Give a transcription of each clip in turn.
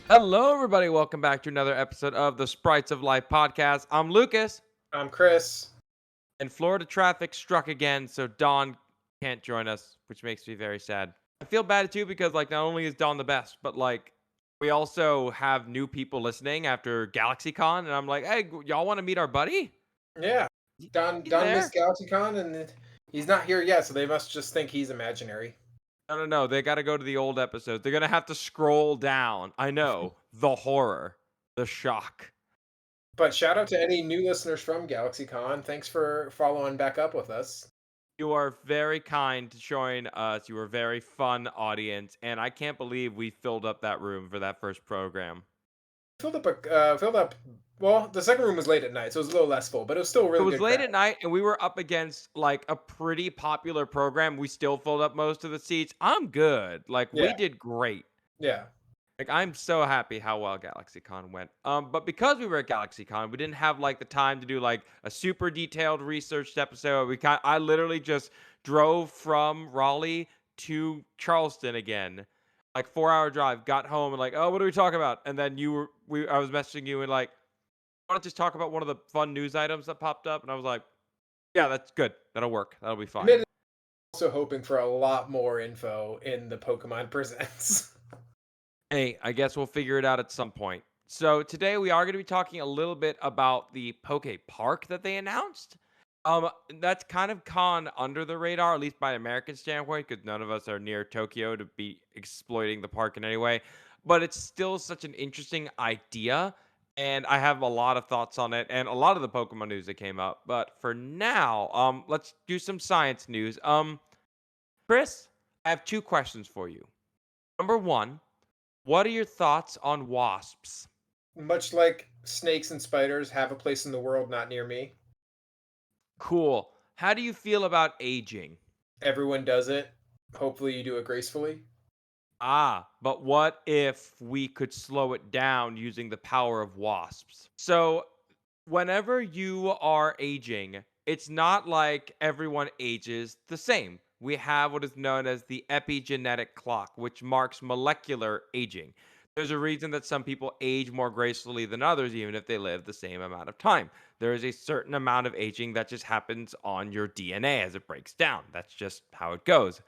Hello, everybody. Welcome back to another episode of the Sprites of Life podcast. I'm Lucas, I'm Chris. and Florida traffic struck again, so Dawn can't join us, which makes me very sad. I feel bad too because, like, not only is Dawn the best, but like, we also have new people listening after GalaxyCon, and I'm like, hey, y'all want to meet our buddy? Yeah, Don He's Don missed there. GalaxyCon and he's not here yet, so they must just think he's imaginary. No. They got to go to the old episodes. They're gonna have to scroll down. I know the horror, the shock. But shout out to any new listeners from GalaxyCon. Thanks for following back up with us. You are very kind to join us. You are a very fun audience, and I can't believe we filled up that room for that first program. Filled up. Well, the second room was late at night, so it was a little less full, but it was still a It really was good late crowd. at night, and we were up against like a pretty popular program. We still filled up most of the seats. I'm good. Like we Yeah, did great. yeah. Like I'm so happy how well GalaxyCon went. But because we were at GalaxyCon, we didn't have like the time to do like a super detailed researched episode. I literally just drove from Raleigh to Charleston again, like 4 hour drive. Got home and like, oh, what do we talk about? And then I was messaging you and like, why don't just talk about one of the fun news items that popped up? And I was like, yeah, that's good. That'll work. That'll be fine. Admittedly, also hoping for a lot more info in the Pokemon Presents. Hey, I guess we'll figure it out at some point. So today we are going to be talking a little bit about the Poke Park that they announced. That's kind of gone under the radar, at least by American standpoint, because none of us are near Tokyo to be exploiting the park in any way. But it's still such an interesting idea, and I have a lot of thoughts on it and a lot of the Pokemon news that came up. But for now, let's do some science news. Chris, I have two questions for you. Number one, what are your thoughts on wasps? Much like snakes and spiders have a place in the world not near me. Cool. How do you feel about aging? Everyone does it. Hopefully, you do it gracefully. But what if we could slow it down using the power of wasps? So, whenever you are aging, it's not like everyone ages the same. We have what is known as the epigenetic clock, which marks molecular aging. There's a reason that some people age more gracefully than others, even if they live the same amount of time. There is a certain amount of aging that just happens on your DNA as it breaks down. That's just how it goes.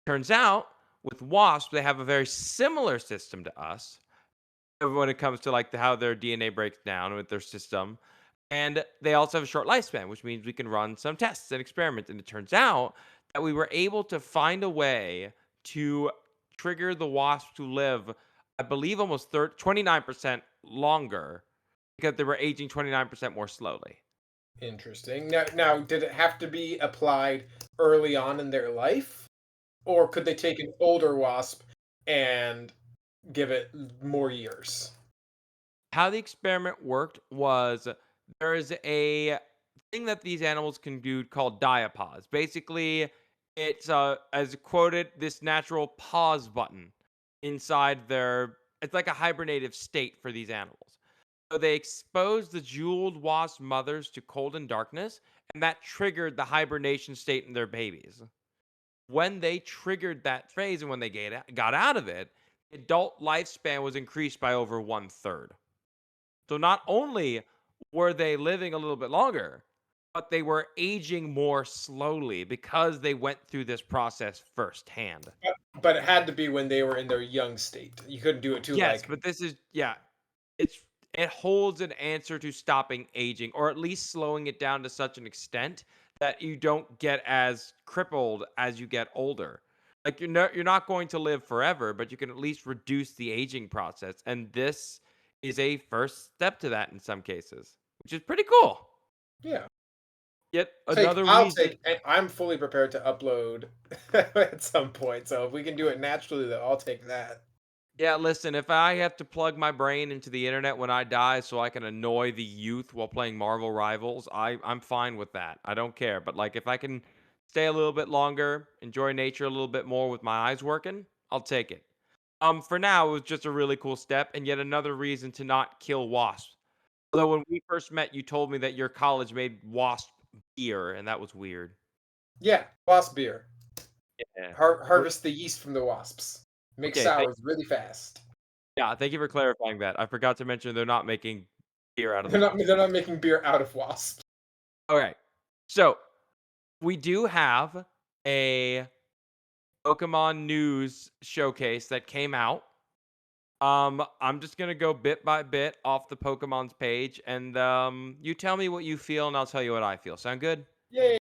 Turns out with wasps, they have a very similar system to us when it comes to like how their DNA breaks down with their system. And they also have a short lifespan, which means we can run some tests and experiments. And it turns out that we were able to find a way to trigger the wasps to live, I believe, almost 29% longer because they were aging 29% more slowly. Interesting. Now, did it have to be applied early on in their life, or could they take an older wasp and give it more years? How the experiment worked was there is a thing that these animals can do called diapause. Basically, it's as quoted this natural pause button inside their. It's like a hibernative state for these animals. So they exposed the jeweled wasp mothers to cold and darkness, and that triggered the hibernation state in their babies. When they triggered that phase and when they got out of it, adult lifespan was increased by over one third. So not only were they living a little bit longer, but they were aging more slowly because they went through this process firsthand. But it had to be when they were in their young state. You couldn't do it too Yes, like but this is yeah, it holds an answer to stopping aging or at least slowing it down to such an extent that you don't get as crippled as you get older. Like you're not going to live forever, but you can at least reduce the aging process. And this is a first step to that in some cases, which is pretty cool. yeah. Yet Take another I'll reason. take I'm fully prepared to upload at some point. So if we can do it naturally, then I'll take that. Yeah, listen, if I have to plug my brain into the internet when I die so I can annoy the youth while playing Marvel Rivals, I'm fine with that. I don't care. But like if I can stay a little bit longer, enjoy nature a little bit more with my eyes working, I'll take it. For now, it was just a really cool step and yet another reason to not kill wasps. Although when we first met, you told me that your college made wasp beer, and that was weird. Yeah, wasp beer. Yeah. Harvest the yeast from the wasps. Make Okay, sours really fast. Yeah, thank you for clarifying that. I forgot to mention they're not making beer out of the They're wasp. not making beer out of wasps. Okay. So, we do have a Pokemon news showcase that came out. I'm just gonna go bit by bit off the Pokemon's page, and you tell me what you feel, and I'll tell you what I feel. Sound good? Yay!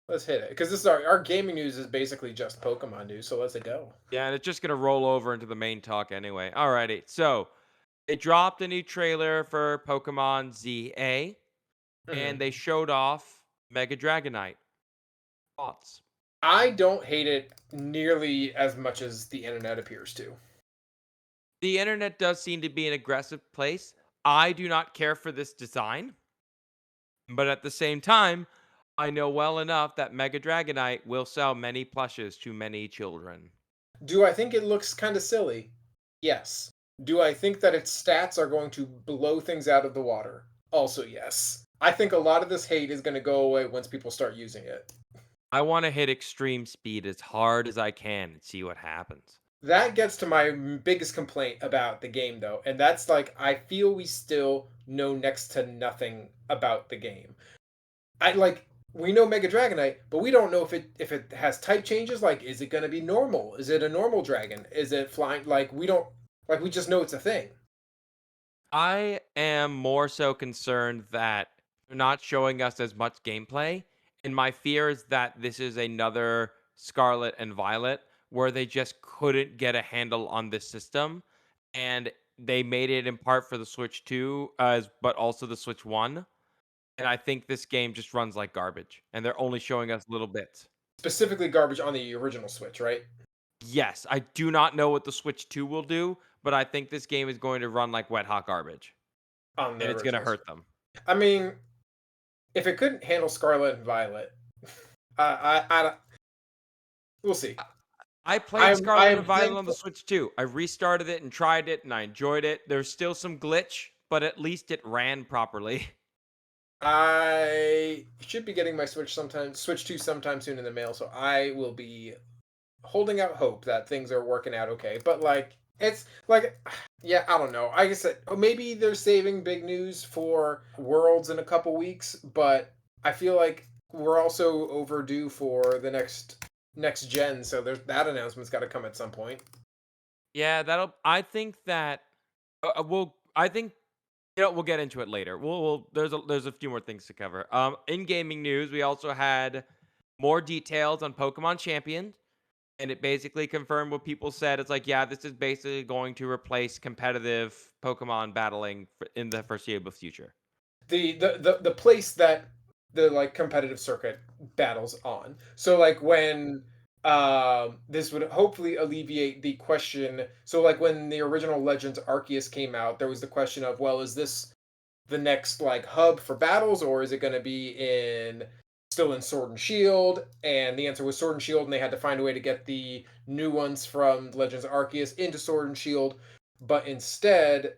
Let's hit it because this is our gaming news is basically just Pokemon news. So let's go. Yeah, and it's just gonna roll over into the main talk anyway. Alrighty. So they dropped a new trailer for Pokemon ZA, and Mhm. they showed off Mega Dragonite. Thoughts? I don't hate it nearly as much as the internet appears to. The internet does seem to be an aggressive place. I do not care for this design, but at the same time, I know well enough that Mega Dragonite will sell many plushes to many children. Do I think it looks kind of silly? Yes. Do I think that its stats are going to blow things out of the water? Also, yes. I think a lot of this hate is going to go away once people start using it. I want to hit extreme speed as hard as I can and see what happens. That gets to my biggest complaint about the game, though, and that's like I feel we still know next to nothing about the game. I like we know Mega Dragonite, but we don't know if it has type changes. Like, is it going to be normal? Is it a normal dragon? Is it flying? Like, we don't like we just know it's a thing. I am more so concerned that they're not showing us as much gameplay. And my fear is that this is another Scarlet and Violet where they just couldn't get a handle on this system. And they made it in part for the Switch 2, but also the Switch 1. And I think this game just runs like garbage. And they're only showing us little bits. Specifically, garbage on the original Switch, right? Yes, I do not know what the Switch 2 will do, but I think this game is going to run like wet hot garbage. On the And it's going to original hurt Switch. them. I mean, if it couldn't handle Scarlet and Violet, we'll see. I played I Scarlet and am Violet on the thankful. Switch too. I restarted it and tried it and I enjoyed it. There's still some glitch, but at least it ran properly. I should be getting my Switch 2 sometime soon in the mail, so I will be holding out hope that things are working out okay. But like it's like yeah, I don't know. I guess maybe they're saving big news for Worlds in a couple weeks, but I feel like we're also overdue for the next gen, so there's that announcement's got to come at some point. Yeah, that'll I think that I think we'll get into it later. There's a few more things to cover. In gaming news, we also had more details on Pokemon Champion. And it basically confirmed what people said. It's like, yeah, this is basically going to replace competitive Pokemon battling in the foreseeable future. The place that the like competitive circuit battles on. So like when this would hopefully alleviate the question. So like when the original Legends Arceus came out, there was the question of, well, is this the next like hub for battles, or is it going to be in still in Sword and Shield? And the answer was Sword and Shield, and they had to find a way to get the new ones from Legends Arceus into Sword and Shield. But instead,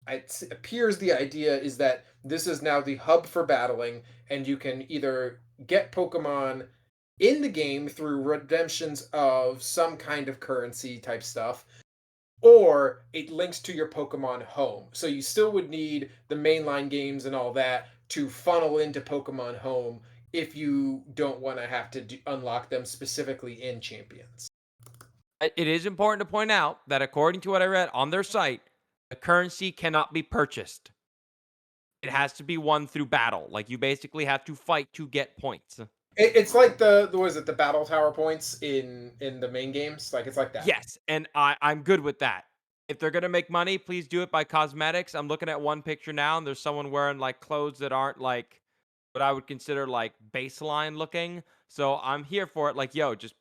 it appears the idea is that this is now the hub for battling, and you can either get Pokemon in the game through redemptions of some kind of currency type stuff, or it links to your Pokemon home. So you still would need the mainline games and all that to funnel into Pokemon home if you don't want to have to unlock them specifically in Champions. It is important to point out that according to what I read on their site, the currency cannot be purchased. It has to be won through battle. Like you basically have to fight to get points. It's like the was it the battle tower points in the main games? Like it's like that. Yes, and I'm good with that. If they're gonna make money, please do it by cosmetics. I'm looking at one picture now, and there's someone wearing like clothes that aren't like what I would consider like baseline looking. So I'm here for it. Like, yo, just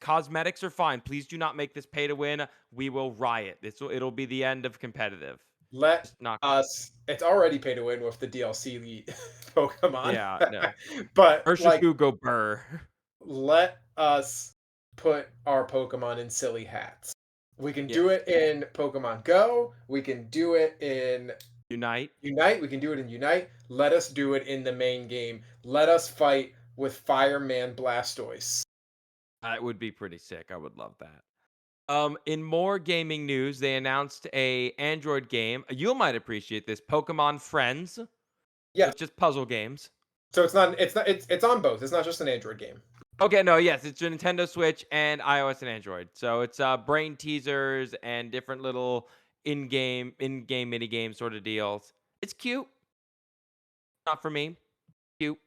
cosmetics are fine. Please do not make this pay to win. We will riot. It'll be the end of competitive. Let Just not good. us. It's already pay to win with the DLC Pokemon, Yeah, no. but like Urshifu go burr. let us put our Pokemon in silly hats. We can do Yes. it in Pokemon Go. We can do it in Unite. Unite. We can do it in Unite. Let us do it in the main game. Let us fight with Fireman Blastoise. That would be pretty sick. I would love that. In more gaming news, they announced a Android game. You might appreciate this, Pokemon Friends. Yeah. It's just puzzle games. So it's on both. It's not just an Android game. Okay, no, yes, it's a Nintendo Switch and iOS and Android. So it's brain teasers and different little in-game mini game sort of deals. It's cute. Not for me. Cute.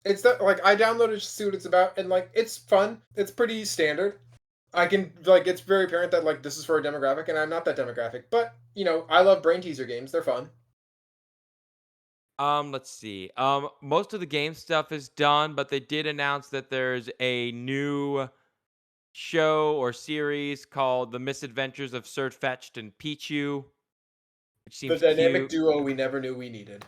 It's that like I downloaded to see what it's about, and like it's fun. It's pretty standard. I can like it's very apparent that like this is for a demographic, and I'm not that demographic. But I love brain teaser games. They're fun. Let's see. Most of the game stuff is done, but they did announce that there's a new show or series called The Misadventures of Sirfetch'd and Pichu, which The seems dynamic cute. duo we never knew we needed.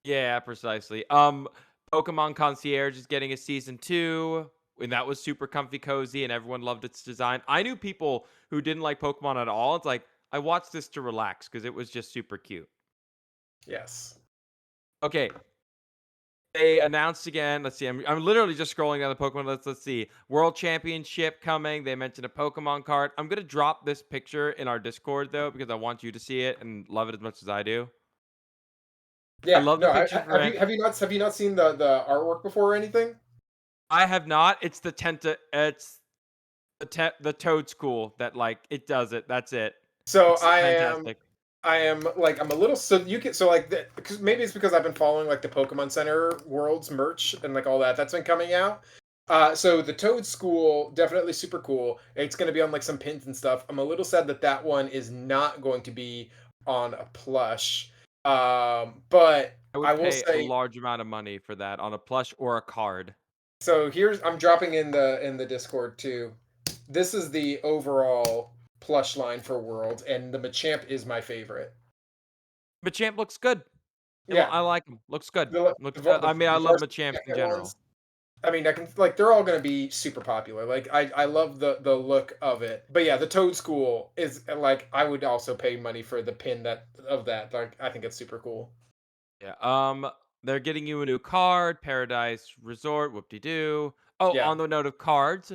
Yeah, precisely. Pokemon Concierge is getting a season 2, and that was super comfy cozy and everyone loved its design. I knew people who didn't like Pokemon at all. It's like I watched this to relax because it was just super cute. Yes. Okay, they announced again. Let's see. I'm literally just scrolling down the Pokemon list. Let's see. World Championship coming. They mentioned a Pokemon card. I'm gonna drop this picture in our Discord though because I want you to see it and love it as much as I do. I Yeah. love the No. picture for it. Have you not seen the artwork before or anything? I have not. It's the Tenta. It's the Toad School that like it does it. That's it. So It's fantastic. I am like I'm a little so you can so like because maybe it's because I've been following like the Pokemon Center Worlds merch and like all that's been coming out. So the Toad School definitely super cool. It's going to be on like some pins and stuff. I'm a little sad that that one is not going to be on a plush. But I I would will pay a say large amount of money for that on a plush or a card. so here's I'm dropping in the Discord too. This is the overall plush line for Worlds, and the Machamp is my favorite. Machamp looks good. Yeah, I like him. Looks good. the, Looks. I mean, I the love varsity Machamps in jacket ones. general. I mean, I can like they're all going to be super popular. Like I love the look of it. But yeah, the Toad School is like I would also pay money for the pin that of that. Like I think it's super cool. Yeah. They're getting you a new card, Paradise Resort. Whoop de doo. Oh, Yeah. on the note of cards,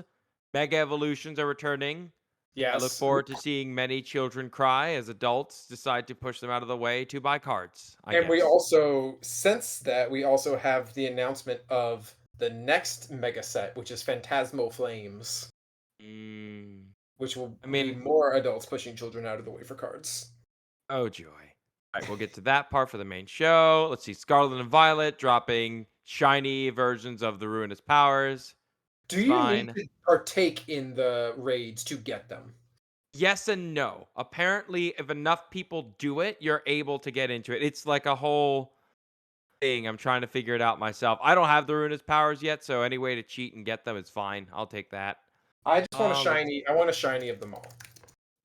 Mega Evolutions are returning. I look Yes. forward to seeing many children cry as adults decide to push them out of the way to buy cards. I And we guess. also since that we also have the announcement of the next mega set, which is Phantasmal Flames, Mm, which will I be mean, more adults pushing children out of the way for cards. oh joy. All right, we'll get to that part for the main show. Let's see, Scarlet and Violet dropping shiny versions of the Ruinous Powers. Do you need Fine. to partake in the raids to get them? Yes and no. Apparently, if enough people do it, you're able to get into it. It's like a whole thing. I'm trying to figure it out myself. I don't have the Ruinous Powers yet, so any way to cheat and get them is fine. I'll take that. I just want a Let's shiny. I want a shiny of them all.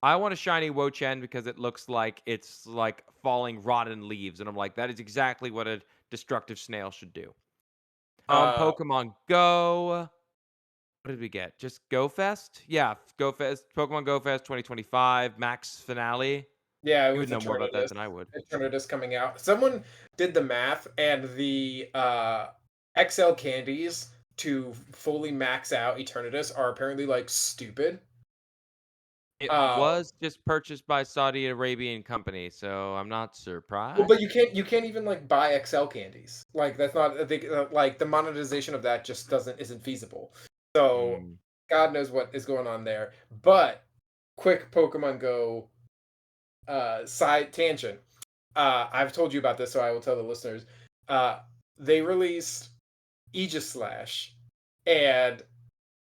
I want a shiny Wo-Chen because it looks like it's like falling rotten leaves, and I'm like, that is exactly what a destructive snail should do. Uh, Pokemon Go. What did we get? Just Go Fest? Yeah, Go Fest. Pokemon Go Fest 2025 Max Finale. yeah, You would with know more about that than I would. Eternatus coming out. Someone did the math, and the XL candies to fully max out Eternatus are apparently like stupid. It Uh, was just purchased by Saudi Arabian company, so I'm not well, surprised. but you can't even like buy XL candies. Like that's not I think like the monetization of that just isn't feasible. So Mm. God knows what is going on there. But quick Pokemon Go side tangent. I've told you about this, so I will tell the listeners. Uh, they released Aegislash, and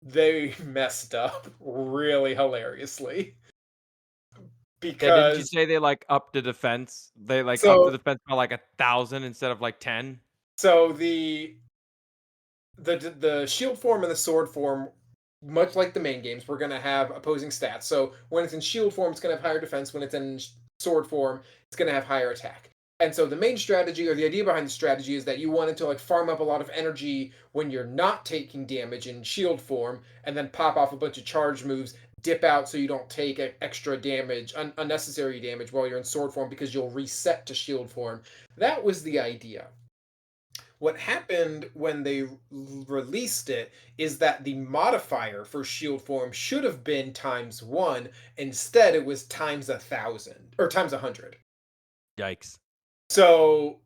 they messed up really hilariously Yeah, didn't you because say they like upped the defense? They like upped the so defense by like 1,000 instead of like 10? so the shield form and the sword form, much like the main games, we're gonna have opposing stats. So when it's in shield form, it's gonna have higher defense. When it's in sword form, it's gonna have higher attack. And so the main strategy or the idea behind the strategy is that you wanted to like farm up a lot of energy when you're not taking damage in shield form, and then pop off a bunch of charge moves, dip out so you don't take extra damage, unnecessary damage while you're in sword form because you'll reset to shield form. That was the idea. What happened when they released it is that the modifier for shield form should have been times 1. Instead, it was times 1,000 or times 100. Yikes. So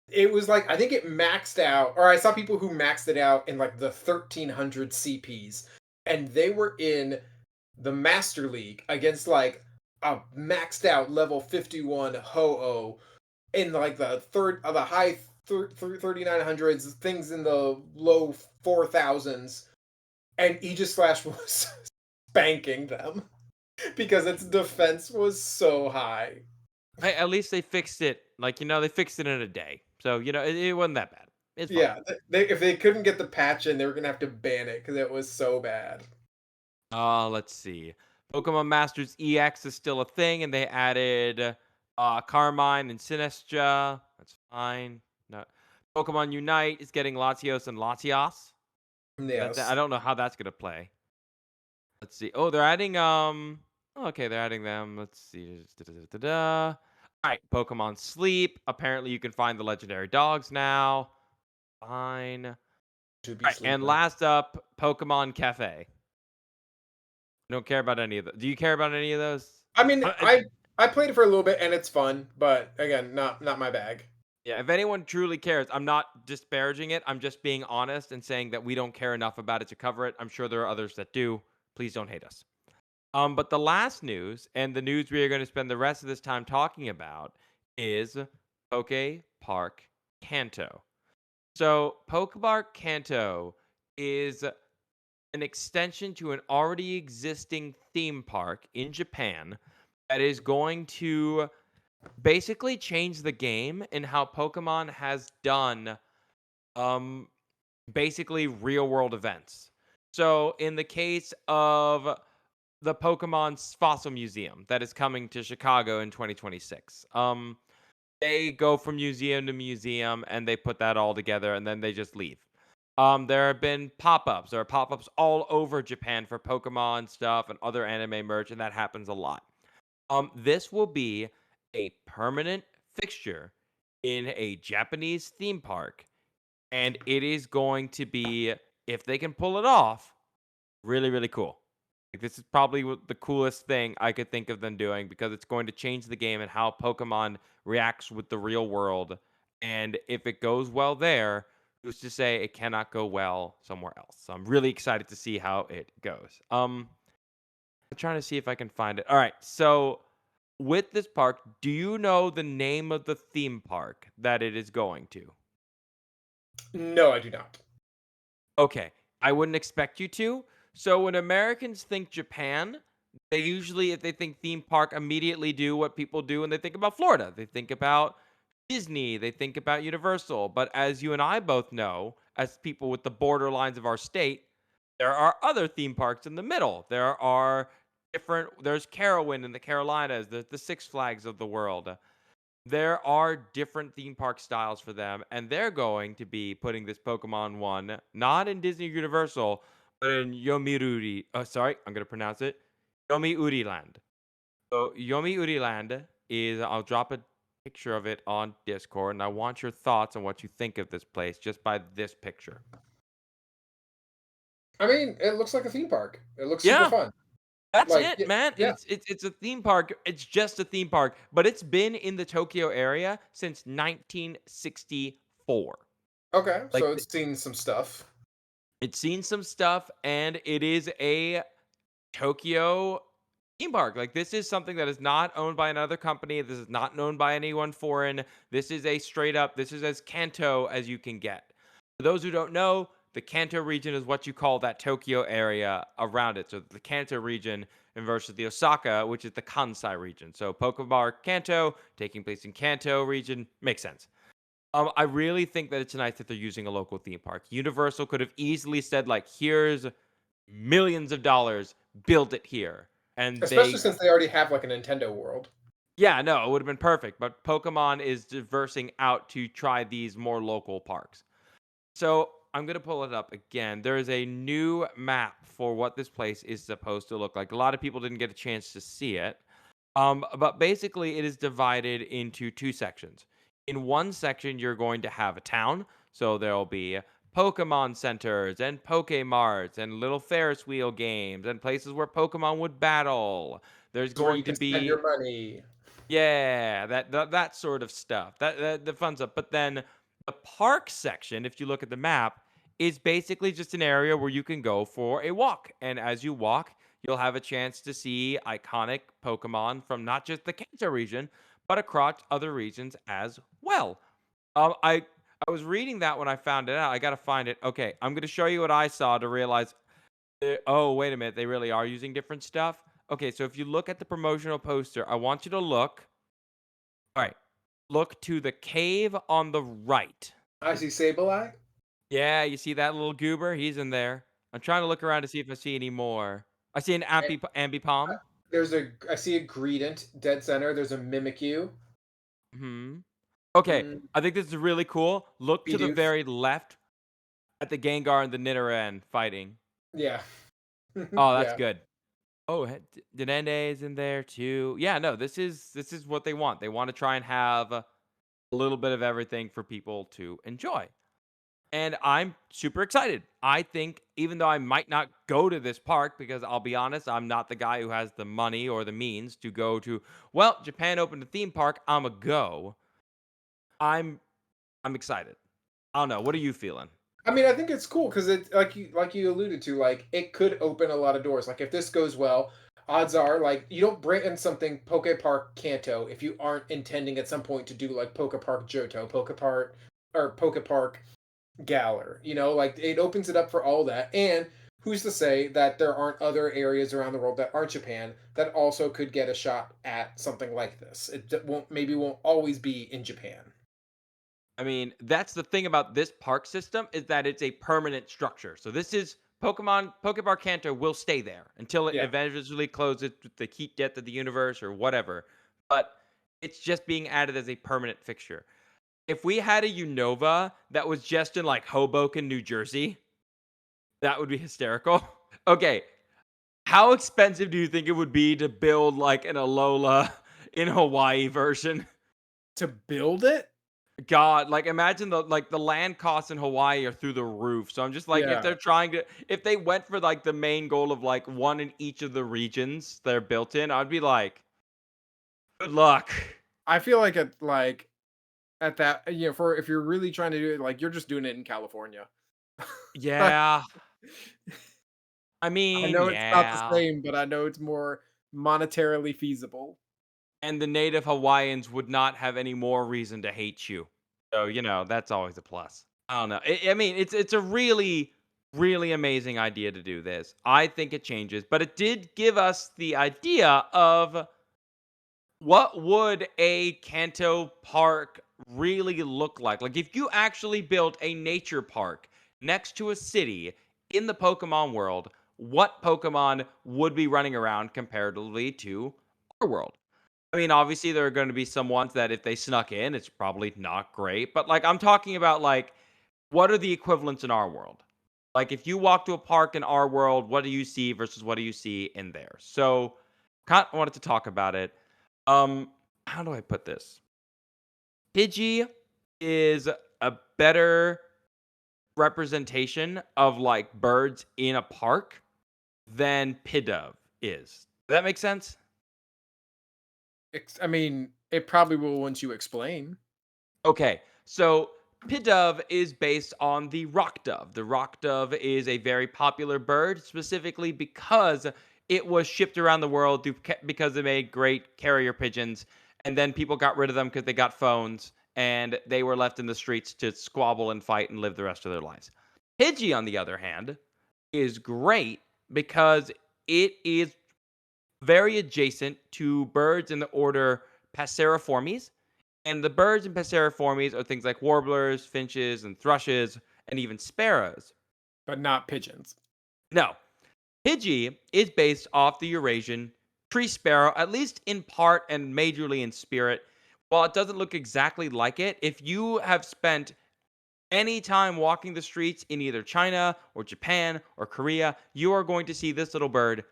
it was like I think it maxed out, or I saw people who maxed it out in like the 1,300 CPs, and they were in the Master League against like a maxed out level 51 Ho-Oh in like the high 3,900s, things in the low 4,000s, and Aegislash was spanking them because its defense was so high. Hey, at least they fixed it. Like, they fixed it in a day. So, it wasn't that bad. It's fine. Yeah, if they couldn't get the patch in, they were gonna have to ban it because it was so bad. Let's see. Pokemon Masters EX is still a thing, and they added Carmine and Sinestra. That's fine. No. Pokemon Unite is getting Latios and Latias. I Yes, don't know how that's gonna play. Let's see. Oh, they're adding okay, they're adding them. Let's see. Da-da-da-da-da. All right, Pokemon Sleep. Apparently, you can find the legendary dogs now. Fine. All to be right, and sleeping. last up, Pokemon Cafe. Don't care about any of those. Do you care about any of those? I mean, Uh, uh, I played it for a little bit and it's fun, but again, not my bag. yeah, if anyone truly cares, I'm not disparaging it. I'm just being honest and saying that we don't care enough about it to cover it. I'm sure there are others that do. Please don't hate us. But the last news, and the news we are going to spend the rest of this time talking about, is Pokepark Kanto. So, Pokepark Kanto is an extension to an already existing theme park in Japan that is going to basically change the game in how Pokemon has done um basically real world events. So, in the case of the Pokemon's Fossil Museum that is coming to Chicago in 2026. They go from museum to museum and they put that all together and then they just leave. There have been pop-ups. There are pop-ups all over Japan for Pokemon stuff and other anime merch, and that happens a lot. This will be a permanent fixture in a Japanese theme park, and it is going to be, if they can pull it off, really, really cool. Like, this is probably the coolest thing I could think of them doing because it's going to change the game and how Pokemon reacts with the real world. And if it goes well there, who's to say it cannot go well somewhere else? So I'm really excited to see how it goes. I'm trying to see if I can find it. All right, so with this park, do you know the name of the theme park that it is going to? No, I do not. Okay, I wouldn't expect you to. So when Americans think Japan, they usually, if they think theme park, immediately do what people do when they think about Florida. They think about Disney, they think about Universal. But as you and I both know, as people with the borderlines of our state, there are other theme parks in the middle. There's Carowin in the Carolinas, there's the Six Flags of the world. There are different theme park styles for them, and they're going to be putting this Pokemon one not in Disney Universal, but in Yomiuri. Oh, sorry, I'm gonna pronounce it Yomiuri Land. So Yomiuri Land is. I'll drop a picture of it on Discord, and I want your thoughts on what you think of this place just by this picture. I mean, it looks like a theme park. It looks super Yeah, fun. that's Like, it, man. yeah. It's a theme park. It's just a theme park, but it's been in the Tokyo area since 1964. Okay, Like, so it's seen some stuff. it's seen some stuff, and it is a Tokyo theme park. Like, this is something that is not owned by another company. This is not owned by anyone foreign. This is a straight up, this is as Kanto as you can get. For those who don't know, the Kanto region is what you call that Tokyo area around it. So the Kanto region versus the Osaka, which is the Kansai region. So Pokepark Kanto taking place in Kanto region makes sense. I really think that it's nice that they're using a local theme park. Universal could have easily said, like, here's millions of dollars, build it here. And Especially they, since they already have like a Nintendo World. yeah, no, it would have been perfect. But Pokemon is diversing out to try these more local parks. So I'm going to pull it up again. There is a new map for what this place is supposed to look like. A lot of people didn't get a chance to see it. But basically, it is divided into two sections. In one section, you're going to have a town. So there'll be Pokemon centers and Pokemarts and little Ferris wheel games and places where Pokemon would battle. There's Where you going to can spend your be money. yeah, that sort of stuff. That the fun stuff. But then the park section, if you look at the map, is basically just an area where you can go for a walk. And as you walk, you'll have a chance to see iconic Pokemon from not just the Kanto region, but across other regions as well. I was reading that when I found it out. I gotta find it. Okay, I'm gonna show you what I saw to realize. Oh, wait a minute. They really are using different stuff. Okay, so if you look at the promotional poster, I want you to look. All right. Look to the cave on the right. I see Sableye. Yeah, you see that little goober? He's in there. I'm trying to look around to see if I see any more. I see an Ambipom. I see a Greedent, dead center. There's a Mimikyu. Hmm. Okay, Mm, I think this is really cool. Look to the Bidoof. very left at the Gengar and the Nidoran fighting. Yeah. Oh, that's Yeah. good. Oh, Denende is in there too. Yeah, no, this is what they want. They want to try and have a little bit of everything for people to enjoy. And I'm super excited. I think even though I might not go to this park because I'll be honest, I'm not the guy who has the money or the means to go to, well, Japan opened a theme park, I'm a go. I'm I'm excited. I don't know. What are you feeling? I mean, I think it's cool because it, like you alluded to, like it could open a lot of doors. Like if this goes well, odds are like you don't bring in something Pokepark Kanto if you aren't intending at some point to do like Pokepark Johto, Pokepark or Pokepark Galar. Like it opens it up for all that. And who's to say that there aren't other areas around the world that aren't Japan that also could get a shot at something like this? It won't always be in Japan. I mean, that's the thing about this park system is that it's a permanent structure. So this is Pokepark Kanto will stay there until it Yeah. eventually closes with the heat death of the universe or whatever. But it's just being added as a permanent fixture. If we had a Unova that was just in like Hoboken, New Jersey, that would be hysterical. Okay, how expensive do you think it would be to build like an Alola in Hawaii version? To build it? God, like imagine the land costs in Hawaii are through the roof. So I'm just like Yeah. if they went for like the main goal of like one in each of the regions they're built in, I'd be like, good luck. I feel at that, for if you're really trying to do it, like you're just doing it in California. I Yeah. I mean, know it's not the yeah. same, but I know it's more monetarily feasible. And the native Hawaiians would not have any more reason to hate you. So, that's always a plus. I don't know. I mean, it's a really, really amazing idea to do this. I think it changes, but it did give us the idea of what would a Kanto park really look like? Like if you actually built a nature park next to a city in the Pokemon world, what Pokemon would be running around comparatively to our world? I mean, obviously there are going to be some ones that if they snuck in, it's probably not great. But like I'm talking about like what are the equivalents in our world? Like if you walk to a park in our world, what do you see versus what do you see in there? So kind of wanted to talk about it. How do I put this? Pidgey is a better representation of like birds in a park than Pidove is. Does that make sense? I mean, it probably will once you explain. Okay, so Pidove is based on the rock dove. The rock dove is a very popular bird, specifically because it was shipped around the world because they made great carrier pigeons, and then people got rid of them because they got phones, and they were left in the streets to squabble and fight and live the rest of their lives. Pidgey, on the other hand, is great because it is very adjacent to birds in the order Passeriformes, and the birds in Passeriformes are things like warblers, finches, and thrushes, and even sparrows. But not pigeons. No, Pidgey is based off the Eurasian tree sparrow, at least in part and majorly in spirit. While it doesn't look exactly like it, if you have spent any time walking the streets in either China or Japan or Korea, you are going to see this little bird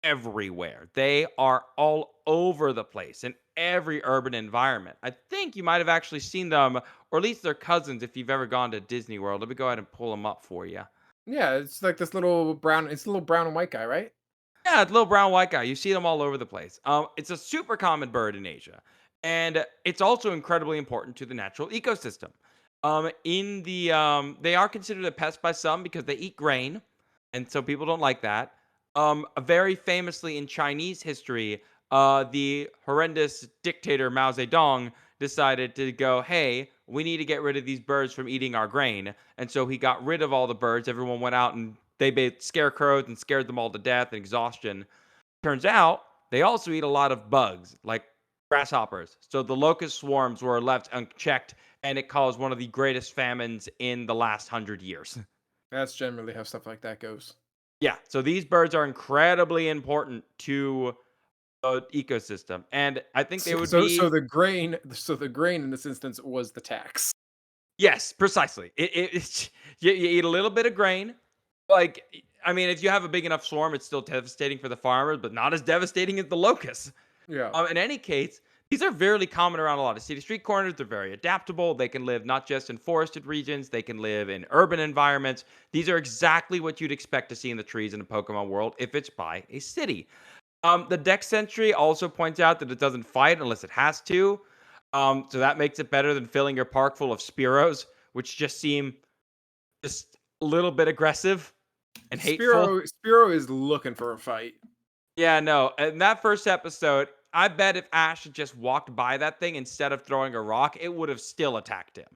everywhere. They are all over the place. And every urban environment. I think you might have actually seen them, or at least their cousins, if you've ever gone to Disney World. Let me go ahead and pull them up for you. Yeah, it's like this little brown. It's a little brown and white guy, right? Yeah, it's a little brown white guy. You see them all over the place. It's a super common bird in Asia, and it's also incredibly important to the natural ecosystem. They are considered a pest by some because they eat grain, and so people don't like that. Very famously in Chinese history, the horrendous dictator Mao Zedong decided to go, "Hey, we need to get rid of these birds from eating our grain," and so he got rid of all the birds. Everyone went out and they made scarecrows and scared them all to death and exhaustion. Turns out they also eat a lot of bugs, like grasshoppers. So the locust swarms were left unchecked, and it caused one of the greatest famines in the last 100 years. That's generally how stuff like that goes. Yeah, so these birds are incredibly important to the ecosystem, and I think they So, would so, so be. the grain, so the grain in this instance was the tax. Yes, precisely. It's you eat a little bit of grain. Like, I mean, if you have a big enough swarm, it's still devastating for the farmers, but not as devastating as the locusts. Yeah. In any case, these are very common around a lot of city street corners. They're very adaptable. They can live not just in forested regions, they can live in urban environments. These are exactly what you'd expect to see in the trees in a Pokemon world if it's by a city. The Dex Sentry also points out that it doesn't fight unless it has to. So that makes it better than filling your park full of Spearows, which just seem just a little bit aggressive and hateful. Spiro is looking for a fight. Yeah, no. In that first episode, I bet if Ash had just walked by that thing instead of throwing a rock, it would have still attacked him.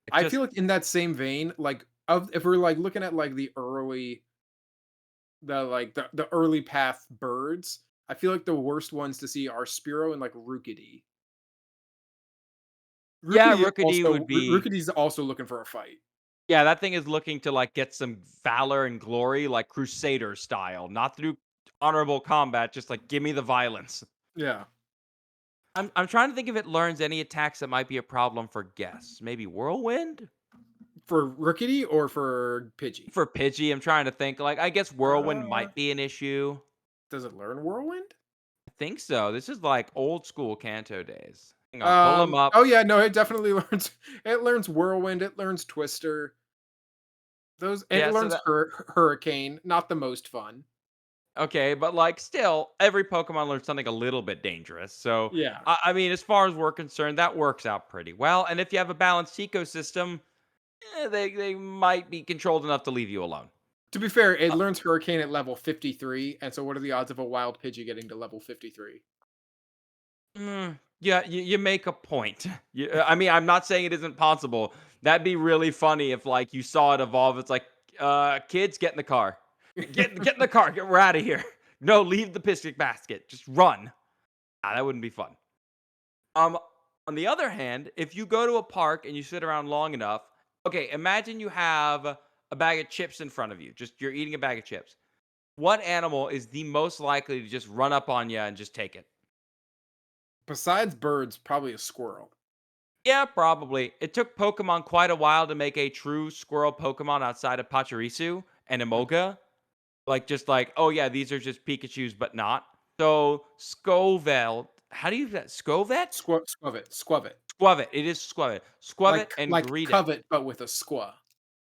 It I just feel like in that same vein, like of if we're like looking at like the early path birds, I feel like the worst ones to see are Spiro and like Rookidee. yeah, Rookidee would be. Rookidee's also looking for a fight. Yeah, that thing is looking to like get some valor and glory, like Crusader style, not through honorable combat. Just like give me the violence. Yeah. I'm trying to think if it learns any attacks that might be a problem for guests. Maybe Whirlwind For Rookidee or for Pidgey? for Pidgey. I'm trying to think. Like I guess Whirlwind Uh, might be an issue. does it learn Whirlwind? I think so. This is like old school Kanto days. Hang on, pull them up. Oh yeah, no, it definitely learns. It learns Whirlwind. It learns Twister. Those it Yeah, so learns that Hurricane. Not the most fun. okay, but like still, every Pokemon learns something a little bit dangerous. So Yeah. I mean, as far as we're concerned, that works out pretty well. And if you have a balanced ecosystem, they might be controlled enough to leave you alone. To be fair, it Uh, learns Hurricane at level 53, and so what are the odds of a wild Pidgey getting to level 53? yeah, you make a point. I mean, I'm not saying it isn't possible. That'd be really funny if like you saw it evolve. It's like, kids, get in the car. Get in the car. We're out of here. No, leave the picnic basket. Just run. That wouldn't be fun. Um, on the other hand, if you go to a park and you sit around long enough, okay, imagine you have a bag of chips in front of you. Just you're eating a bag of chips. What animal is the most likely to just run up on you and just take it? Besides birds, probably a squirrel. Yeah, probably. It took Pokemon quite a while to make a true squirrel Pokemon outside of Pachirisu and Emolga. Like, just like, oh yeah, these are just Pikachu's, but not. So, Scoville, how do you that? Scovet? Skwovet. Squavet. It is Squavet. Squavet and Like Greedent. covet, but with a squaw.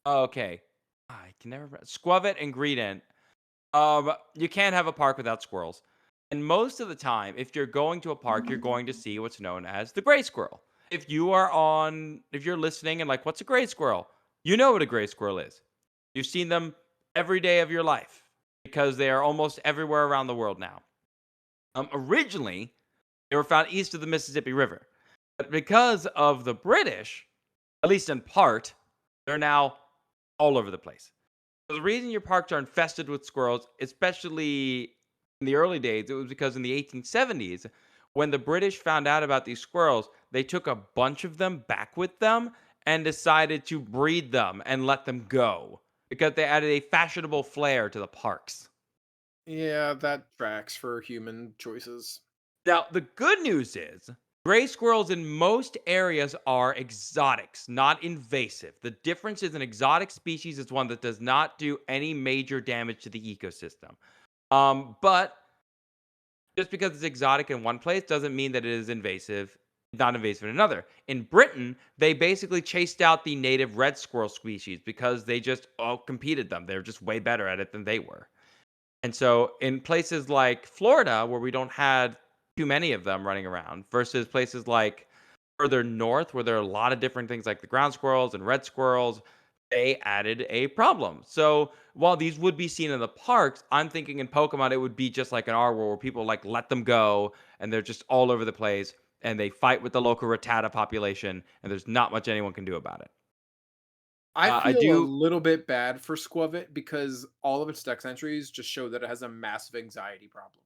Okay. I can never. Skwovet and Greedent. You can't have a park without squirrels. And most of the time, if you're going to a park, you're going to see what's known as the gray squirrel. If you're listening and like, what's a gray squirrel? You know what a gray squirrel is. You've seen them every day of your life because they are almost everywhere around the world now. Originally, they were found east of the Mississippi River. But because of the British, at least in part, they're now all over the place. So the reason your parks are infested with squirrels, especially in the early days, it was because in the 1870s, when the British found out about these squirrels, they took a bunch of them back with them and decided to breed them and let them go because they added a fashionable flair to the parks. Yeah, that tracks for human choices. Now, the good news is gray squirrels in most areas are exotics, not invasive. The difference is an exotic species is one that does not do any major damage to the ecosystem. But Just because it's exotic in one place doesn't mean that it is not invasive in another. In Britain, they basically chased out the native red squirrel species because they just competed them. They're just way better at it than they were. And so in places like Florida, where we don't have too many of them running around, versus places like further north, where there are a lot of different things like the ground squirrels and red squirrels, they added a problem. So while these would be seen in the parks, I'm thinking in Pokemon it would be just like in our world where people like let them go and they're just all over the place and they fight with the local Rattata population and there's not much anyone can do about it. I I feel a do, little bit bad for Skwovet because all of its dex entries just show that it has a massive anxiety problem.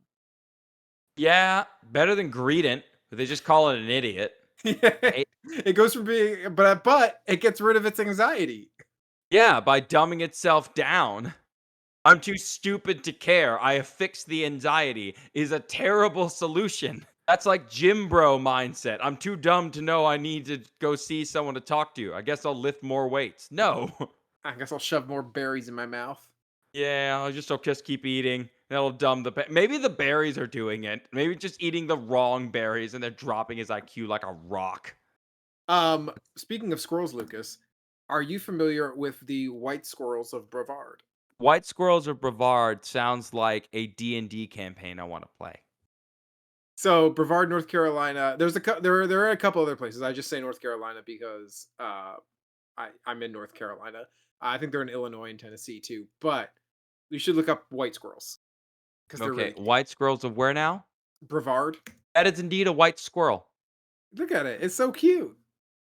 yeah, better than Greedent, but they just call it an idiot. I hate, It goes from being, but it gets rid of its anxiety. yeah, by dumbing itself down. I'm too stupid to care. I have fixed the anxiety is a terrible solution. That's like gym bro mindset. I'm too dumb to know I need to go see someone to talk to. I guess I'll lift more weights. No. I guess I'll shove more berries in my mouth. Yeah, I'll just keep eating. That'll dumb maybe the berries are doing it. Maybe just eating the wrong berries and they're dropping his IQ like a rock. Speaking of squirrels, Lucas, are you familiar with the white squirrels of Brevard? White Squirrels of Brevard sounds like a D&D campaign I want to play. So Brevard, North Carolina. There are a couple other places. I just say North Carolina because I'm in North Carolina. I think they're in Illinois and Tennessee too. But you should look up white squirrels because they're Okay, really cute. White Squirrels of where now? Brevard. That is indeed a white squirrel. Look at it. It's so cute.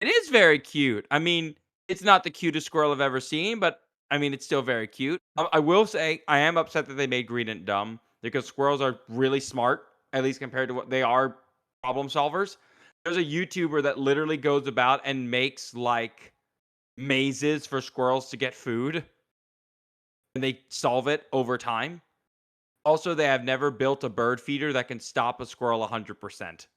It is very cute. I mean, it's not the cutest squirrel I've ever seen, but I mean, it's still very cute. I will say I am upset that they made Greedent dumb because squirrels are really smart, at least compared to what they are problem solvers. There's a YouTuber that literally goes about and makes like mazes for squirrels to get food and they solve it over time. Also, they have never built a bird feeder that can stop a squirrel 100%.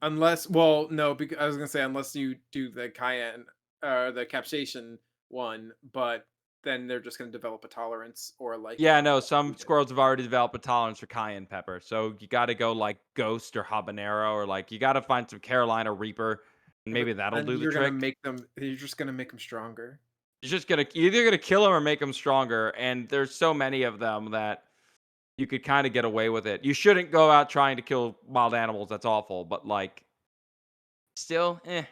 Unless, well, no, because I was gonna say unless you do the cayenne, the capsaicin one, but then they're just gonna develop a tolerance or a liking Yeah, for no, that. some squirrels have already developed a tolerance for cayenne pepper. So you got to go like Ghost or Habanero, or like you got to find some Carolina Reaper, and Yeah, but maybe that'll then do the you're gonna trick. make them. You're just gonna make them stronger. You're either gonna kill them or make them stronger. And there's so many of them that you could kind of get away with it. You shouldn't go out trying to kill wild animals. That's awful. But like, still, eh.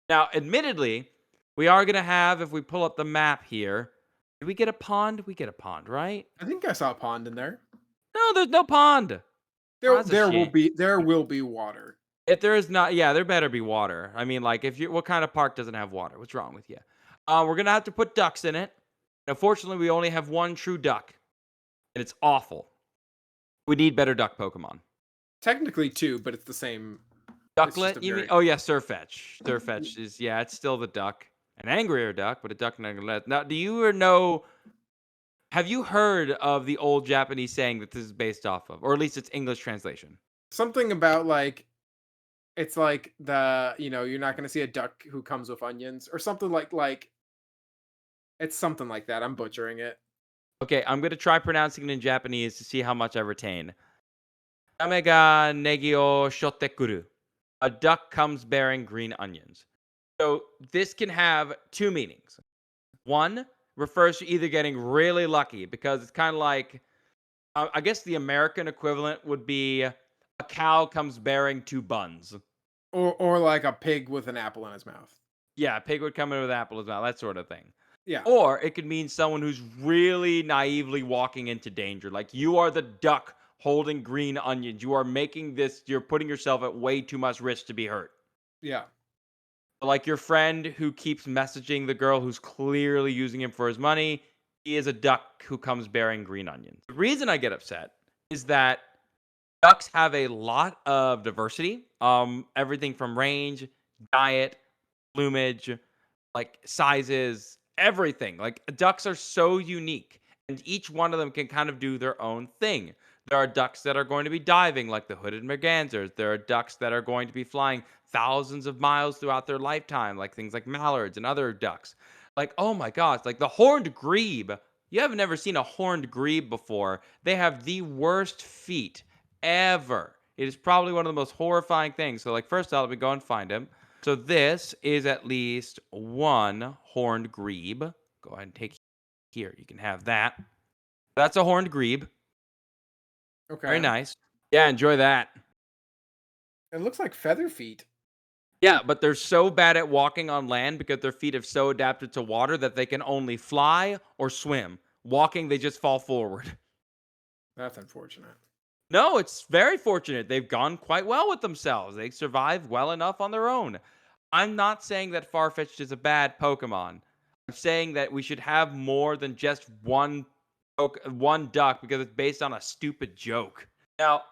Now, admittedly, we are gonna have if we pull up the map here. Did we get a pond? We get a pond, right? I think I saw a pond in there. No, there's no pond. Oh, There, that's a there will shame. be, there will be water. If there is not, yeah, there better be water. I mean, like, if you, what kind of park doesn't have water? What's wrong with you? We're gonna have to put ducks in it. Unfortunately, we only have one true duck, and it's awful. We need better duck Pokemon. Technically two, but it's the same. It's just a Ducklet, you mean? very. Oh yeah, Sirfetch'd. Sirfetch'd is yeah, it's still the duck, an angrier duck, but a duck nonetheless. Now, do you or know? Have you heard of the old Japanese saying that this is based off of, or at least its English translation? Something about like it's like you're not gonna see a duck who comes with onions or something like it's something like that. I'm butchering it. Okay, I'm gonna try pronouncing it in Japanese to see how much I retain. Kame ga negi o shotte kuru. A duck comes bearing green onions. So this can have two meanings. One refers to either getting really lucky because it's kind of like, I guess the American equivalent would be a cow comes bearing two buns. Or like a pig with an apple in his mouth. Yeah, a pig would come in with apples now, that sort of thing. Yeah. Or it could mean someone who's really naively walking into danger. Like you are the duck holding green onions. You are making this, you're putting yourself at way too much risk to be hurt. Yeah. Like your friend who keeps messaging the girl who's clearly using him for his money, he is a duck who comes bearing green onions. The reason I get upset is that ducks have a lot of diversity. Everything from range, diet, plumage, like sizes, everything. Like ducks are so unique, and each one of them can kind of do their own thing. There are ducks that are going to be diving, like the hooded mergansers. There are ducks that are going to be flying thousands of miles throughout their lifetime, like things like mallards and other ducks. Like, oh my gosh, like the horned grebe. You have never seen a horned grebe before. They have the worst feet ever. It is probably one of the most horrifying things. So, like, first out, let me go and find him. So this is at least one horned grebe. Go ahead and take here. You can have that. That's a horned grebe. Very Okay. nice. Yeah, enjoy that. It looks like feather feet. Yeah, but they're so bad at walking on land because their feet have so adapted to water that they can only fly or swim. Walking, they just fall forward. That's unfortunate. No, it's very fortunate. They've gone quite well with themselves. They survived well enough on their own. I'm not saying that Farfetch'd is a bad Pokemon. I'm saying that we should have more than just one duck because it's based on a stupid joke. Now,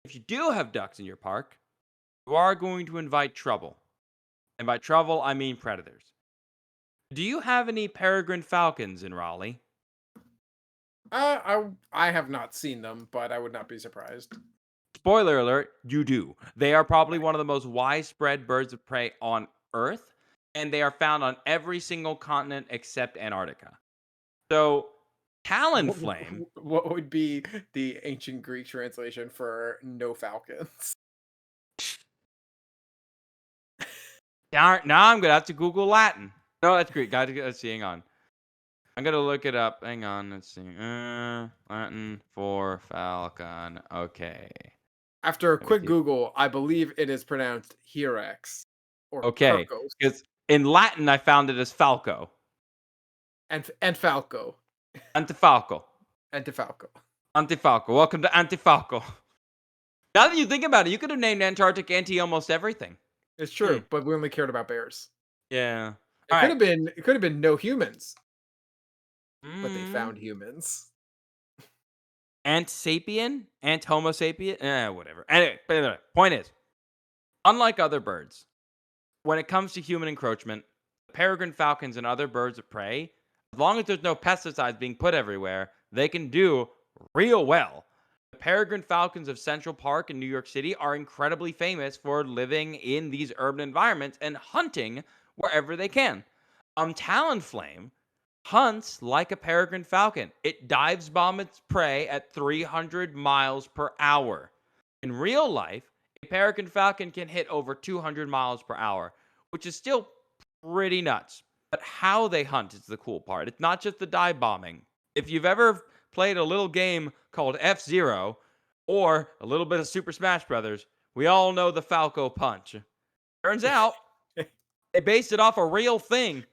if you do have ducks in your park, you are going to invite trouble. And by trouble, I mean predators. Do you have any peregrine falcons in Raleigh? I have not seen them, but I would not be surprised. Spoiler alert, you do. They are probably Right. one of the most widespread birds of prey on Earth, and they are found on every single continent except Antarctica. So, What, Talonflame, what would be the ancient Greek translation for no falcons? now I'm going to have to Google Latin. No, that's great. Let's see, hang on. I'm going to look it up. Hang on, let's see. Latin for falcon. Okay. After a Let me quick see. Google, I believe it is pronounced Hirex or Okay. Kirkos Because in Latin, I found it as falco. and Falco. Antifalco. Antifalco. Antifalco. Welcome to Antifalco. Now that you think about it, you could have named Antarctic Anti almost everything. It's Hmm. true, but we only cared about bears. Yeah. It All could right. have been it could have been no humans, but they Mm, found humans. Ant sapien? Ant homo sapien? Whatever. Anyway, point is, unlike other birds, when it comes to human encroachment, peregrine falcons and other birds of prey, as long as there's no pesticides being put everywhere, they can do real well. The peregrine falcons of Central Park in New York City are incredibly famous for living in these urban environments and hunting wherever they can. Talonflame hunts like a peregrine falcon. It dives bomb its prey at 300 miles per hour. In real life, a peregrine falcon can hit over 200 miles per hour, which is still pretty nuts. But how they hunt is the cool part. It's not just the dive bombing. If you've ever played a little game called F-Zero or a little bit of Super Smash Brothers, we all know the Falco Punch. Turns out they based it off a real thing.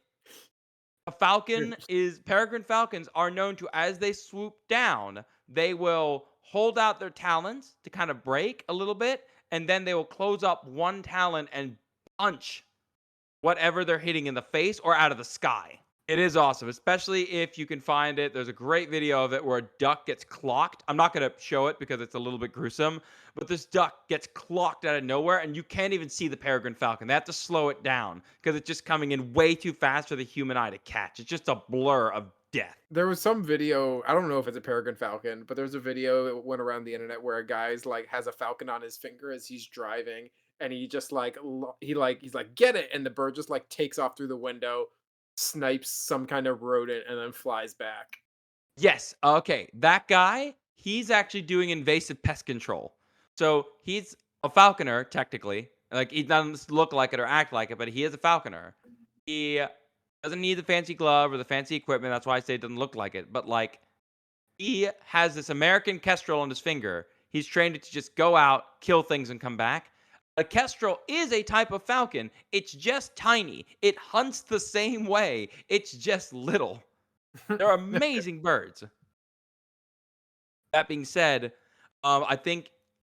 A falcon is peregrine falcons are known to, as they swoop down, they will hold out their talons to kind of break a little bit, and then they will close up one talon and punch whatever they're hitting in the face or out of the sky. It is awesome, especially if you can find it. There's a great video of it where a duck gets clocked. I'm not going to show it because it's a little bit gruesome, but this duck gets clocked out of nowhere, and you can't even see the peregrine falcon. They have to slow it down because it's just coming in way too fast for the human eye to catch. It's just a blur of death. There was some video, I don't know if it's a peregrine falcon, but there's a video that went around the internet where a guy's like has a falcon on his finger as he's driving, and he just he's like get it, and the bird just like takes off through the window, snipes some kind of rodent, and then flies back. Yes. Okay. That guy, he's actually doing invasive pest control. So he's a falconer, technically. Like, he doesn't look like it or act like it, but he is a falconer. He doesn't need the fancy glove or the fancy equipment. That's why I say it doesn't look like it. But, like, he has this American kestrel on his finger. He's trained it to just go out, kill things, and come back. A kestrel is a type of falcon. It's just tiny. It hunts the same way. It's just little. They're amazing birds. That being said, I think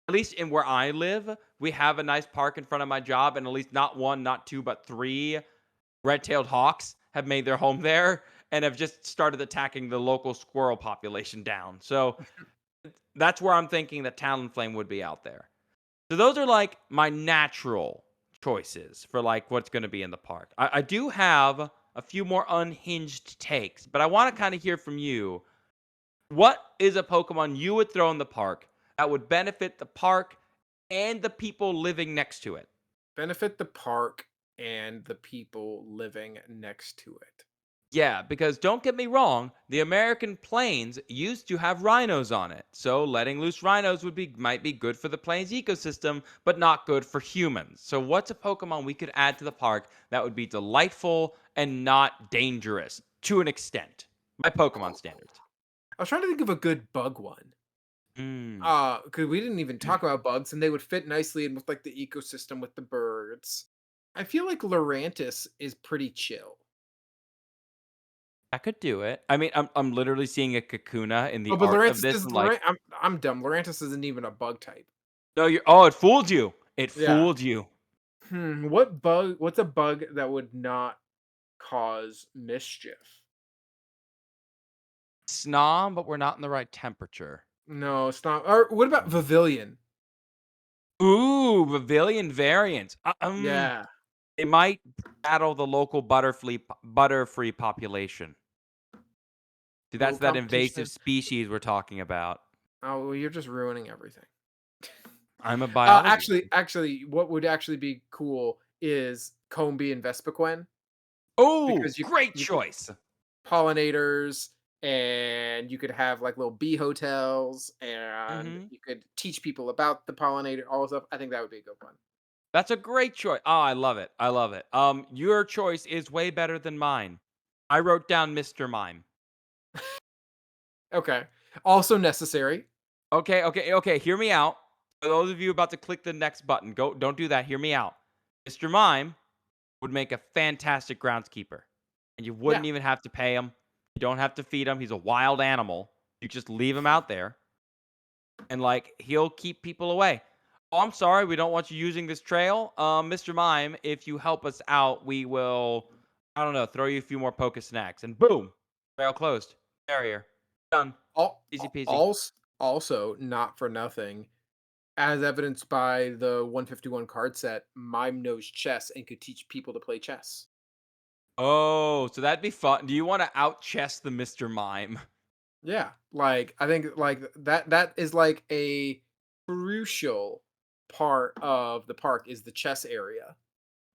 at least in where I live, we have a nice park in front of my job, and at least not one, not two, but three red-tailed hawks have made their home there and have just started attacking the local squirrel population down. So that's where I'm thinking that Talonflame would be out there. So those are like my natural choices for like what's going to be in the park. I do have a few more unhinged takes, but I want to kind of hear from you. What is a Pokemon you would throw in the park that would benefit the park and the people living next to it? Benefit the park and the people living next to it. Yeah, because don't get me wrong, the American plains used to have rhinos on it. So letting loose rhinos might be good for the plains ecosystem, but not good for humans. So what's a Pokemon we could add to the park that would be delightful and not dangerous to an extent by Pokemon standards? I was trying to think of a good bug one. Mm. Because we didn't even talk about bugs, and they would fit nicely in with like the ecosystem with the birds. I feel like Lurantis is pretty chill. I could do it. I mean, I'm literally seeing a Kakuna in Oh, the but art of Lurantis this. is I'm like, I'm dumb. Lurantis isn't even a bug type. no, you're. Oh, it fooled you. It Yeah. fooled you. What's a bug that would not cause mischief? Snom, but we're not in the right temperature. No, it's not. Or what about Pavilion? Ooh, Pavilion variants. Yeah. It might battle the local butterfree population. See, Little that's that invasive competition. species we're talking about. Oh, well, you're just ruining everything. I'm a biology Actually, major. what would actually be cool is Combi and Vespiquen Oh, because great you could choice. pollinators and you could have like little bee hotels and Hmm. you could teach people about the pollinator, all this stuff. I think that would be a good one. That's a great choice. Oh, I love it. I love it. Your choice is way better than mine. I wrote down Mr. Mime. Okay. Also necessary. Okay, okay, okay. Hear me out. For those of you about to click the next button, go. Don't do that. Hear me out. Mr. Mime would make a fantastic groundskeeper, and you Yeah. wouldn't even have to pay him. You don't have to feed him. He's a wild animal. You just leave him out there, and like he'll keep people away. Oh, I'm sorry, we don't want you using this trail, Mr. Mime. If you help us out, we will. I don't know. Throw you a few more Poke Snacks, and boom, trail closed. Barrier done. Easy peasy. Also, not for nothing, as evidenced by the 151 card set, Mime knows chess and could teach people to play chess. Oh, so that'd be fun. Do you want to out chess the Mr. Mime? Yeah, like I think like that is like a crucial part of the park is the chess area.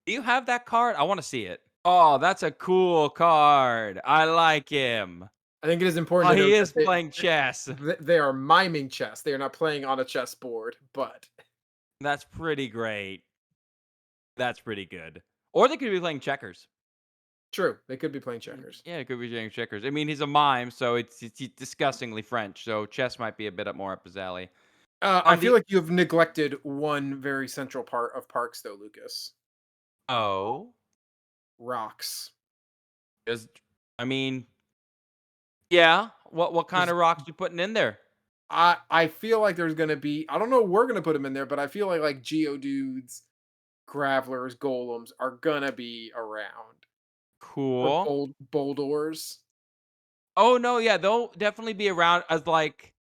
Do you have that card? I want to see it. Oh, that's a cool card. I like him. I think it is important Oh, to he note is playing chess. they are miming chess. They are not playing on a chessboard, but That's pretty great. That's pretty good. Or they could be playing checkers. true, they could be playing checkers. Yeah, it could be playing checkers. I mean, he's a mime, so it's disgustingly French. So chess might be a bit up more up his alley. I On feel the like you've neglected one very central part of parks, though, Lucas. oh, Rocks. just I mean, yeah. What kind Just of rocks you putting in there? I feel like there's gonna be I don't know where we're gonna put them in there, but I feel like Geodudes, Gravelers, Golems are gonna be around. Or Cool. Boldors. Oh no, yeah, they'll definitely be around as like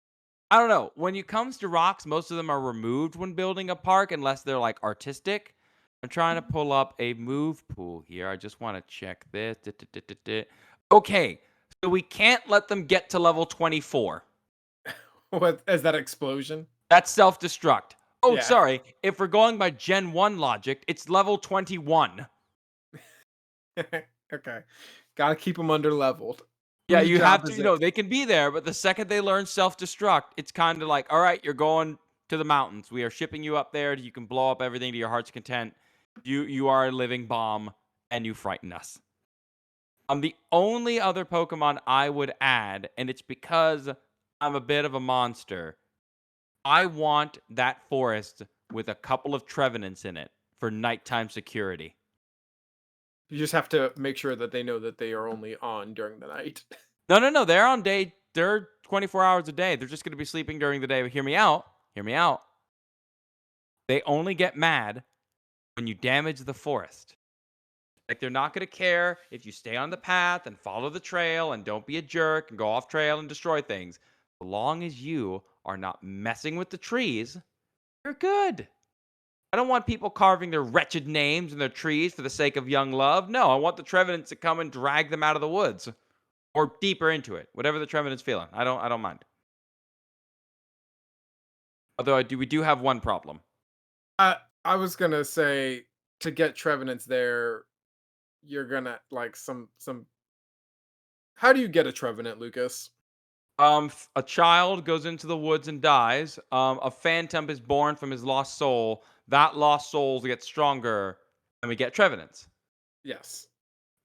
I don't know. When it comes to rocks, most of them are removed when building a park unless they're like artistic. I'm trying to pull up a move pool here. I just want to check this. Okay, so we can't let them get to level 24. What is that explosion? That's self destruct. Oh, Yeah. sorry. If we're going by Gen 1 logic, it's level 21. Okay. Gotta keep them under leveled. Yeah, Whose you job have to, is it? they can be there, but the second they learn self destruct, it's kind of like, all right, you're going to the mountains. We are shipping you up there. You can blow up everything to your heart's content. You are a living bomb, and you frighten us. The only other Pokemon I would add, and it's because I'm a bit of a monster. I want that forest with a couple of Trevenants in it for nighttime security. You just have to make sure that they know that they are only on during the night. No, no, no. They're on day. They're 24 hours a day. They're just going to be sleeping during the day. But hear me out. Hear me out. They only get mad when you damage the forest. Like they're not going to care if you stay on the path and follow the trail and don't be a jerk and go off trail and destroy things. As long as you are not messing with the trees, you're good. I don't want people carving their wretched names in their trees for the sake of young love. No, I want the Trevenants to come and drag them out of the woods or deeper into it. Whatever the Trevenant's feeling. I don't mind. Although we do have one problem. I was gonna say to get Trevenants there, you're gonna like some How do you get a Trevenant, Lucas? A child goes into the woods and dies. A phantom is born from his lost soul. That lost soul gets stronger, and we get Trevenants. Yes.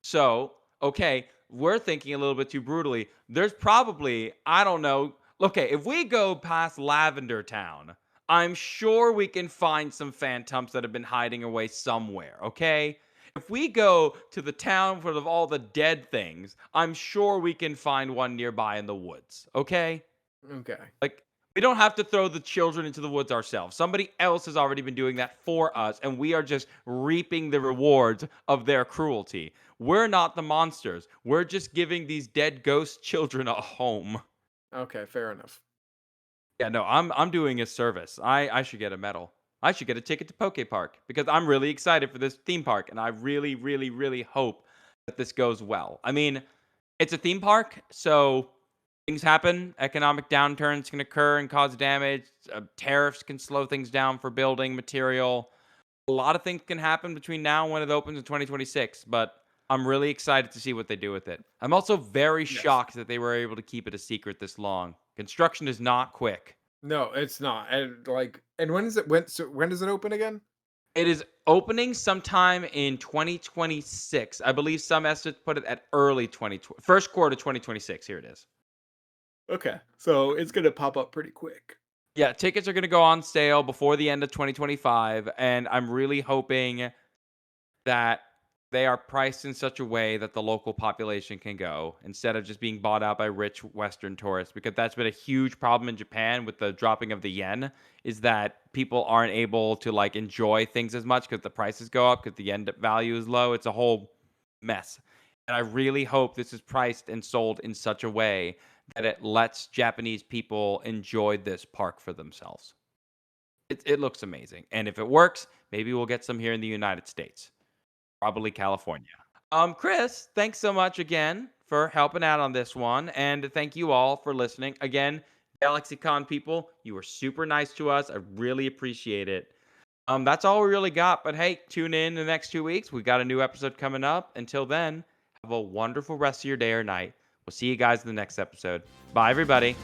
So, okay, we're thinking a little bit too brutally. There's probably, I don't know. Okay, if we go past Lavender Town, I'm sure we can find some phantoms that have been hiding away somewhere, okay? If we go to the town full of all the dead things, I'm sure we can find one nearby in the woods, okay? Okay. Like, we don't have to throw the children into the woods ourselves. Somebody else has already been doing that for us, and we are just reaping the rewards of their cruelty. We're not the monsters. We're just giving these dead ghost children a home. Okay, fair enough. Yeah, no, I'm doing a service. I should get a medal. I should get a ticket to Pokepark because I'm really excited for this theme park, and I really, really, really hope that this goes well. I mean, it's a theme park, so things happen. Economic downturns can occur and cause damage. Tariffs can slow things down for building material. A lot of things can happen between now and when it opens in 2026, but I'm really excited to see what they do with it. I'm also very Yes. shocked that they were able to keep it a secret this long. Construction is not quick. No, it's not. And when does it open again? It is opening sometime in 2026. I believe some estimates put it at early 2020, first quarter 2026. Here it is. Okay. So it's gonna pop up pretty quick. Yeah, tickets are going to go on sale before the end of 2025, and I'm really hoping that they are priced in such a way that the local population can go instead of just being bought out by rich Western tourists, because that's been a huge problem in Japan with the dropping of the yen, is that people aren't able to like enjoy things as much because the prices go up because the yen value is low. It's a whole mess. And I really hope this is priced and sold in such a way that it lets Japanese people enjoy this park for themselves. It looks amazing. And if it works, maybe we'll get some here in the United States. Probably California. Chris, thanks so much again for helping out on this one. And thank you all for listening. Again, GalaxyCon people, you were super nice to us. I really appreciate it. That's all we really got. But hey, tune in the next 2 weeks. We got a new episode coming up. Until then, have a wonderful rest of your day or night. We'll see you guys in the next episode. Bye, everybody.